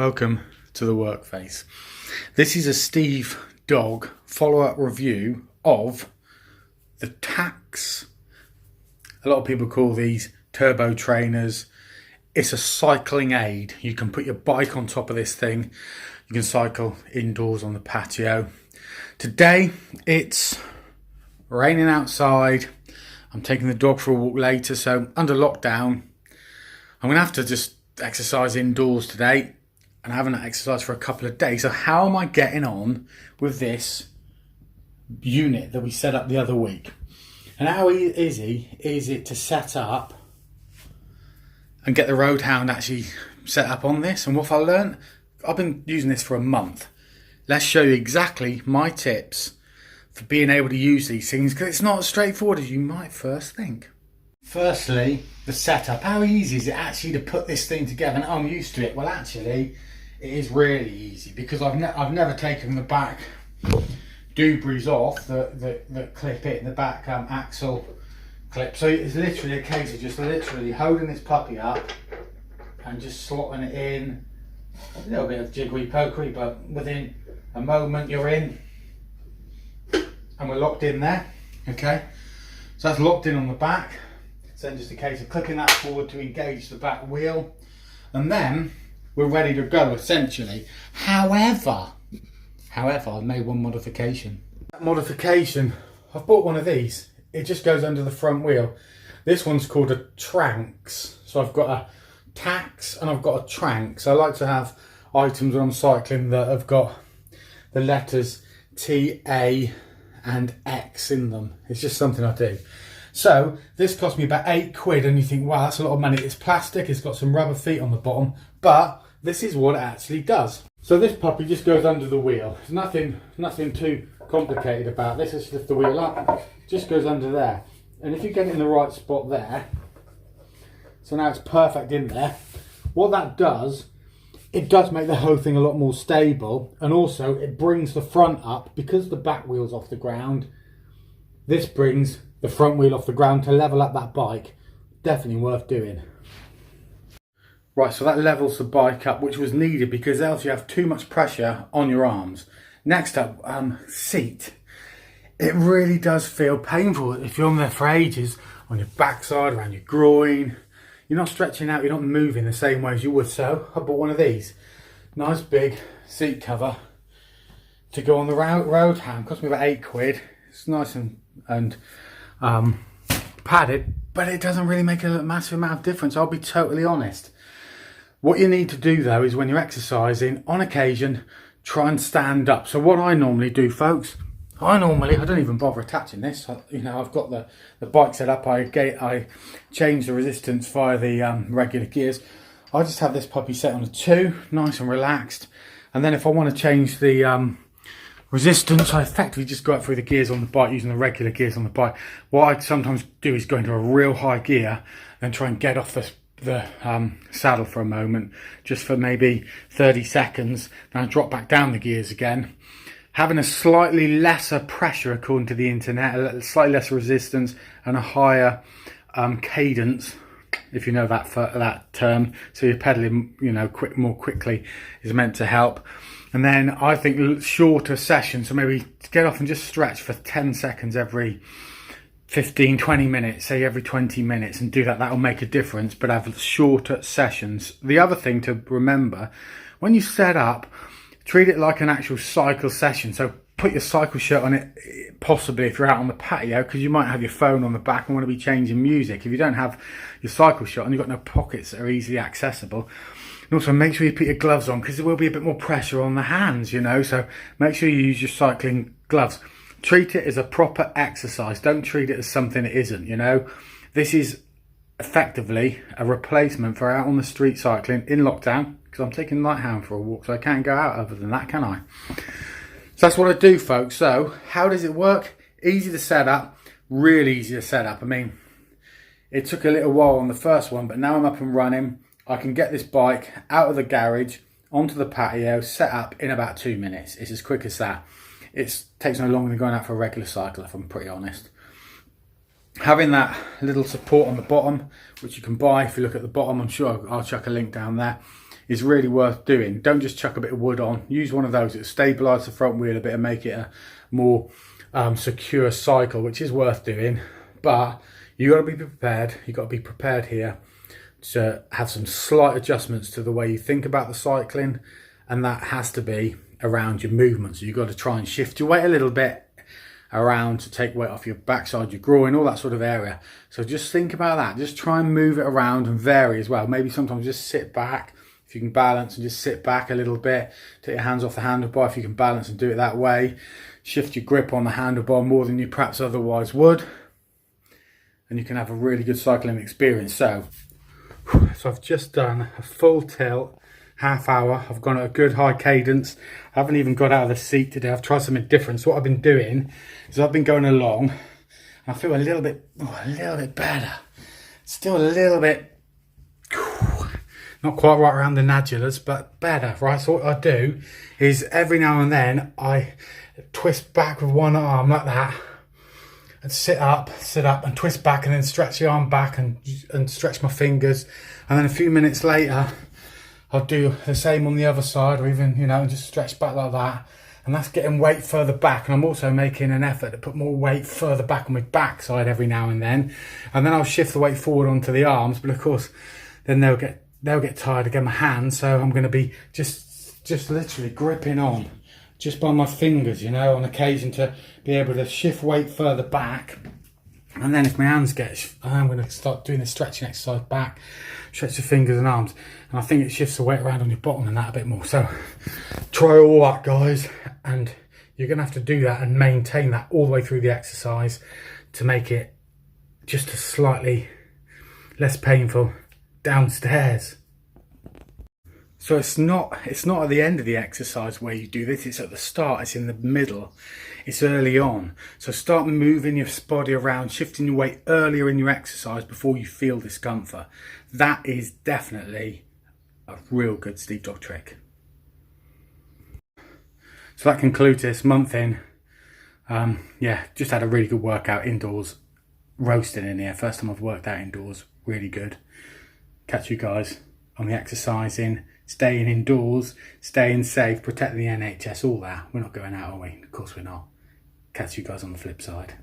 Welcome to the Workface. This is a Steve Dog follow-up review of the Tacx. A lot of people call these turbo trainers. It's a cycling aid. You can put your bike on top of this thing. You can cycle indoors on the patio. Today it's raining outside. I'm taking the dog for a walk later, so under lockdown I'm going to have to just exercise indoors today, and I haven't exercised for a couple of days. So how am I getting on with this unit that we set up the other week? And how easy is it to set up and get the Roadhound actually set up on this? And what have I learned? I've been using this for a month. Let's show you exactly my tips for being able to use these things, because it's not as straightforward as you might first think. Firstly, the setup. How easy is it actually to put this thing together? And I'm used to it. Well, actually, it is really easy, because I've never taken the back doobries off that clip it in the back axle clip. So it's literally a case of just literally holding this puppy up and just slotting it in. A little bit of jiggery pokery, but within a moment you're in, and we're locked in there. Okay, so that's locked in on the back. So then just a case of clicking that forward to engage the back wheel, and then we're ready to go essentially. However, I've made one modification. That modification, I've bought one of these. It just goes under the front wheel. This one's called a Tacx. So I've got a Tacx and I've got a Tacx. I like to have items when I'm cycling that have got the letters T, A and X in them. It's just something I do. So this cost me about £8, and you think, wow, that's a lot of money. It's plastic, it's got some rubber feet on the bottom, but this is what it actually does. So this puppy just goes under the wheel. There's nothing too complicated about this. Let's lift the wheel up. It just goes under there. And if you get it in the right spot there, so now it's perfect in there. What that does, it does make the whole thing a lot more stable, and also it brings the front up, because the back wheel's off the ground. This brings the front wheel off the ground to level up that bike. Definitely worth doing. Right, so that levels the bike up, which was needed, because else you have too much pressure on your arms. Next up, seat. It really does feel painful if you're on there for ages, on your backside, around your groin. You're not stretching out, you're not moving the same way as you would. So I bought one of these. Nice big seat cover to go on the Roadhound. Cost me about £8. It's nice and padded, but it doesn't really make a massive amount of difference, I'll be totally honest. What you need to do though is when you're exercising, on occasion, try and stand up. So what I normally do, folks, I don't even bother attaching this. I've got the bike set up. I change the resistance via the regular gears. I just have this puppy set on a 2, nice and relaxed. And then if I want to change the resistance, I effectively just go up through the gears on the bike using the regular gears on the bike. What I sometimes do is go into a real high gear and try and get off the saddle for a moment, just for maybe 30 seconds. Then I drop back down the gears again, having a slightly lesser pressure according to the internet, a slightly less resistance and a higher cadence, if you know that term. So you're pedaling, more quickly is meant to help. And then I think shorter sessions, so maybe get off and just stretch for 10 seconds every 15-20 minutes, say every 20 minutes, and do that. That'll make a difference, but have shorter sessions. The other thing to remember, when you set up, treat it like an actual cycle session. So put your cycle shirt on it, possibly if you're out on the patio, because you might have your phone on the back and want to be changing music. If you don't have your cycle shirt on, you've got no pockets that are easily accessible. And also make sure you put your gloves on, because there will be a bit more pressure on the hands, so make sure you use your cycling gloves. Treat it as a proper exercise. Don't treat it as something it isn't, This is effectively a replacement for out on the street cycling in lockdown, because I'm taking Lighthound for a walk, so I can't go out other than that, can I? So that's what I do, folks. So how does it work? Easy to set up, really easy to set up. I mean, it took a little while on the first one, but now I'm up and running. I can get this bike out of the garage, onto the patio, set up in about 2 minutes. It's as quick as that. It takes no longer than going out for a regular cycle, if I'm pretty honest. Having that little support on the bottom, which you can buy if you look at the bottom, I'm sure I'll chuck a link down there. is really worth doing. Don't just chuck a bit of wood on. Use one of those. It'll stabilise the front wheel a bit and make it a more secure cycle, which is worth doing. But you got to be prepared. You got to be prepared here to have some slight adjustments to the way you think about the cycling, and that has to be around your movement. So you've got to try and shift your weight a little bit around to take weight off your backside, your groin, all that sort of area. So just think about that. Just try and move it around and vary as well. Maybe sometimes just sit back if you can balance, and just sit back a little bit. Take your hands off the handlebar if you can balance and do it that way. Shift your grip on the handlebar more than you perhaps otherwise would, and you can have a really good cycling experience. So I've just done a full tilt, half hour. I've gone at a good high cadence. I haven't even got out of the seat today. I've tried something different. So what I've been doing is I've been going along, and I feel a little bit better. Still a little bit, not quite right around the nadulars, but better, right? So what I do is every now and then I twist back with one arm like that, and sit up and twist back, and then stretch the arm back and stretch my fingers. And then a few minutes later, I'll do the same on the other side, or even, you know, just stretch back like that. And that's getting weight further back. And I'm also making an effort to put more weight further back on my backside every now and then. And then I'll shift the weight forward onto the arms. But of course, then they'll get tired again, my hands. So I'm going to be just literally gripping on just by my fingers, you know, on occasion, to be able to shift weight further back. And then if my hands get, I'm going to start doing the stretching exercise back, stretch the fingers and arms. And I think it shifts the weight around on your bottom and that a bit more. So try all that, guys. And you're going to have to do that and maintain that all the way through the exercise to make it just a slightly less painful downstairs. So it's not at the end of the exercise where you do this, it's at the start, it's in the middle, it's early on. So start moving your body around, shifting your weight earlier in your exercise before you feel discomfort. That is definitely a real good Steve Dog trick. So that concludes this month in. Yeah, just had a really good workout indoors, roasting in here. First time I've worked out indoors, really good. Catch you guys on the exercising, staying indoors, staying safe, protecting the NHS, all that. We're not going out, are we? Of course we're not. Catch you guys on the flip side.